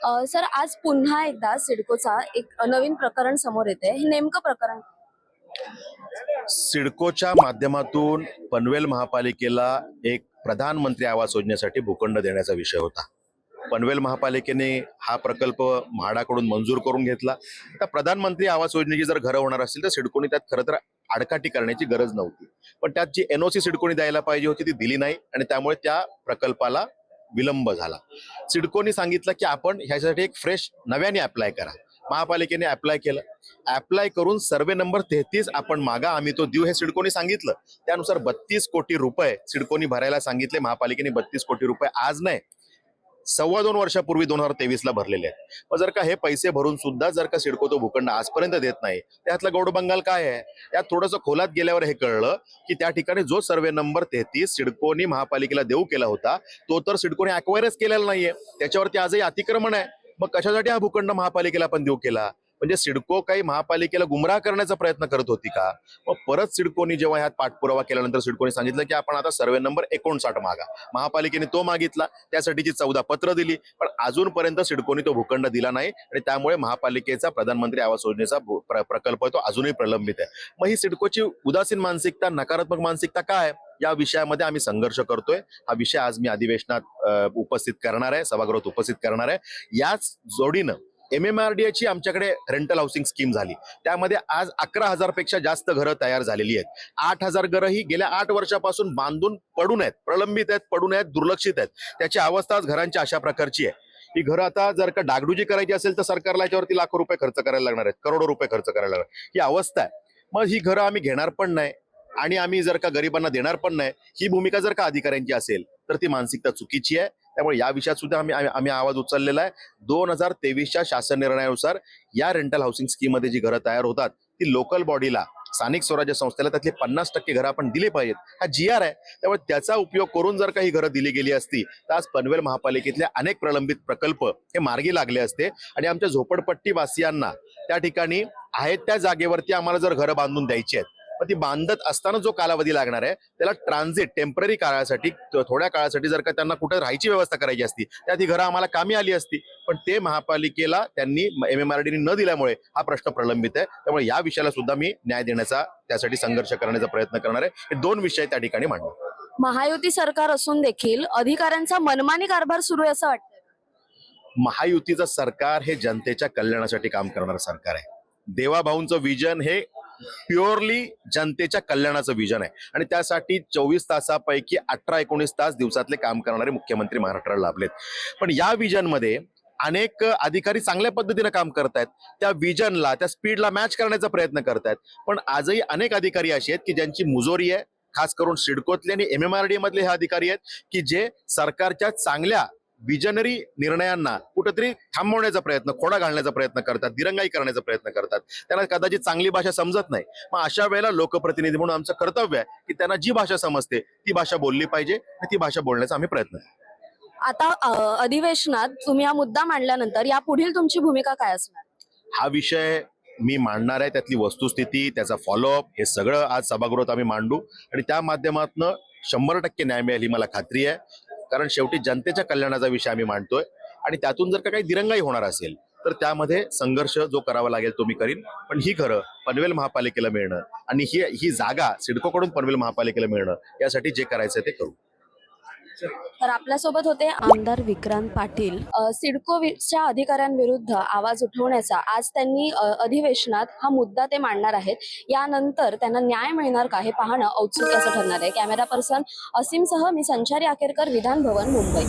Sir, आज पुन्हा एकदा सिडकोचा एक नवीन प्रकरण समोर येते. हे नेमकं प्रकरण सिडकोच्या माध्यमातून पनवेल महापालिकेला एक प्रधानमंत्री आवास योजनेसाठी भूखंड देण्याचा विषय होता. पनवेल महापालिकेने हा प्रकल्प म्हाडाकडून मंजूर करून घेतला. आता प्रधानमंत्री आवास योजनेची जर घरं होणार असतील तर सिडकोने त्यात खरं तर आडकाठी करण्याची गरज नव्हती, पण त्यात जी एनओसी सिडकोने द्यायला पाहिजे होती ती दिली नाही आणि त्यामुळे त्या प्रकल्पाला विलंब झाला. सिडकोने सांगितलं की आपण ह्यासाठी एक फ्रेश नव्याने अप्लाय करा. महापालिकेने अप्लाय केलं. अप्लाय करून सर्वे नंबर 33 आपण मागा, आम्ही तो देऊ हे सिडकोने सांगितलं. त्यानुसार 32 कोटी रुपये सिडकोने भरायला सांगितले. महापालिकेने 32 कोटी रुपये आज नाही 2.25 वर्षापूर्वी 2023ला भरलेले आहेत. मग जर का हे पैसे भरून सुद्धा जर का सिडको तो भूखंड आजपर्यंत देत नाही, त्यातला गौडबंगाल काय आहे? त्यात थोडंसं खोलात गेल्यावर हे कळलं की त्या ठिकाणी जो सर्वे नंबर 33 सिडकोने महापालिकेला देऊ केला होता तो तर सिडकोने अक्वायरच केलेला नाहीये. त्याच्यावरती आजही अतिक्रमण आहे. मग कशासाठी हा भूखंड महापालिकेला पण देऊ केला? म्हणजे सिडको काही महापालिकेला गुमराह करण्याचा प्रयत्न करत होती का? मग परत सिडकोनी जेव्हा ह्यात पाठपुरावा केल्यानंतर सिडकोने सांगितलं की आपण आता सर्वे नंबर 59 मागा. महापालिकेने तो मागितला, त्यासाठीची 14 पत्र दिली, पण अजूनपर्यंत सिडकोने तो भूखंड दिला नाही आणि त्यामुळे महापालिकेचा प्रधानमंत्री आवास योजनेचा प्रकल्प तो अजूनही प्रलंबित आहे. मग ही सिडकोची उदासीन मानसिकता, नकारात्मक मानसिकता काय? या विषयामध्ये आम्ही संघर्ष करतोय. हा विषय आज मी अधिवेशनात उपस्थित करणार आहे, सभागृहात उपस्थित करणार आहे. याच जोडीनं MMRDA ची आमच्याकडे रेंटल हाऊसिंग स्कीम झाली. त्यामध्ये आज 11,000 पेक्षा जास्त घरं तयार झालेली आहेत. 8,000 घरं ही गेल्या 8 वर्षापासून बांधून पडून आहेत, प्रलंबित आहेत, पडून आहेत, दुर्लक्षित आहेत. त्याची अवस्था आज घरांची अशा प्रकारची आहे. ही घरं आता जर का डागडुजी करायची असेल तर सरकारला याच्यावरती लाखो रुपये खर्च करायला लागणार आहेत, करोडो रुपये खर्च करायला लागणार. ही अवस्था आहे. मग ही घरं आम्ही घेणार पण नाही आणि आम्ही जर का गरिबांना देणार पण नाही, ही भूमिका जर का अधिकाऱ्यांची असेल तर ती मानसिकता चुकीची आहे. त्यामुळे या विषयात सुद्धा आम्ही आवाज उचललेला आहे. 2023च्या शासन निर्णयानुसार या रेंटल हाऊसिंग स्कीम मध्ये जी घरं तयार होतात ती लोकल बॉडीला, स्थानिक स्वराज्य संस्थेला त्यातले 50% घरं आपण दिली पाहिजेत. हा GR आहे. त्यामुळे त्याचा उपयोग करून जर काही घरं दिली गेली असती तर आज पनवेल महापालिकेतले अनेक प्रलंबित प्रकल्प हे मार्गी लागले असते आणि आमच्या झोपडपट्टी वासियांना त्या ठिकाणी आहेत त्या जागेवरती आम्हाला जर घरं बांधून द्यायची आहेत, पण ती बांधत असताना जो कालावधी लागणार आहे त्याला ट्रान्झिट टेम्पररी काळासाठी, थोड्या काळासाठी जर का त्यांना कुठे राहायची व्यवस्था करायची असती त्यात ही घरं आम्हाला कामी आली असती. पण ते महापालिकेला त्यांनी MMRDA न दिल्यामुळे हा प्रश्न प्रलंबित आहे. त्यामुळे या विषयाला सुद्धा मी न्याय देण्याचा, त्यासाठी संघर्ष करण्याचा प्रयत्न करणार आहे. हे 2 विषय त्या ठिकाणी मांडणार. महायुती सरकार असून देखील अधिकाऱ्यांचा मनमानी कारभार सुरू आहे असं वाटतं. महायुतीचं सरकार हे जनतेच्या कल्याणासाठी काम करणारं सरकार आहे. देवाभाऊंचं विजन हे प्युअरली जनतेच्या कल्याणाचं विजन आहे आणि त्यासाठी 24 तासापैकी 18-19 तास दिवसातले काम करणारे मुख्यमंत्री महाराष्ट्राला लाभलेत. पण या विजनमध्ये अनेक अधिकारी चांगल्या पद्धतीने काम करतायत, त्या विजनला, त्या स्पीडला मॅच करण्याचा प्रयत्न करतायत. पण आजही अनेक अधिकारी असे आहेत की ज्यांची मुजोरी आहे, खास करून सिडकोतले आणि MMRDA मधले हे अधिकारी आहेत की जे सरकारच्या चांगल्या विजनरी निर्णयांना कुठेतरी थांबवण्याचा प्रयत्न, खोडा घालण्याचा प्रयत्न करतात, दिरंगाई करण्याचा प्रयत्न करतात. त्यांना कदाचित चांगली भाषा समजत नाही. मग अशा वेळेला लोकप्रतिनिधी म्हणून आमचं कर्तव्य आहे की त्यांना जी भाषा समजते ती भाषा बोलली पाहिजे आणि ती भाषा बोलण्याचा आम्ही प्रयत्न करतो. आता अधिवेशनात तुम्ही हा मुद्दा मांडल्यानंतर या पुढील तुमची भूमिका काय असणार? हा विषय मी मांडणार आहे. त्यातली वस्तुस्थिती, त्याचा फॉलोअप हे सगळं आज सभागृहात आम्ही मांडू आणि त्या माध्यमातून 100% न्याय मिळेल ही मला खात्री आहे. कारण शेवटी जनतेच्या कल्याणाचा विषय आम्ही मांडतोय आणि त्यातून जर का काही दिरंगाई होणार असेल तर त्यामध्ये संघर्ष जो करावा लागेल तो मी करीन. पण ही घरं पनवेल महापालिकेला मिळणं आणि ही जागा सिडकोकडून पनवेल महापालिकेला मिळणं यासाठी जे करायचं ते करू. तर आपल्यासोबत होते आमदार विक्रांत पाटील. सिडकोच्या अधिकाऱ्यांविरुद्ध आवाज उठवण्याचा आज त्यांनी अधिवेशनात हा मुद्दा ते मांडणार आहेत. यानंतर त्यांना न्याय मिळणार का हे पाहणं औत्सुक्याचं ठरणार आहे. कॅमेरा पर्सन असीमसह मी संचारी आकेरकर, विधान भवन, मुंबई.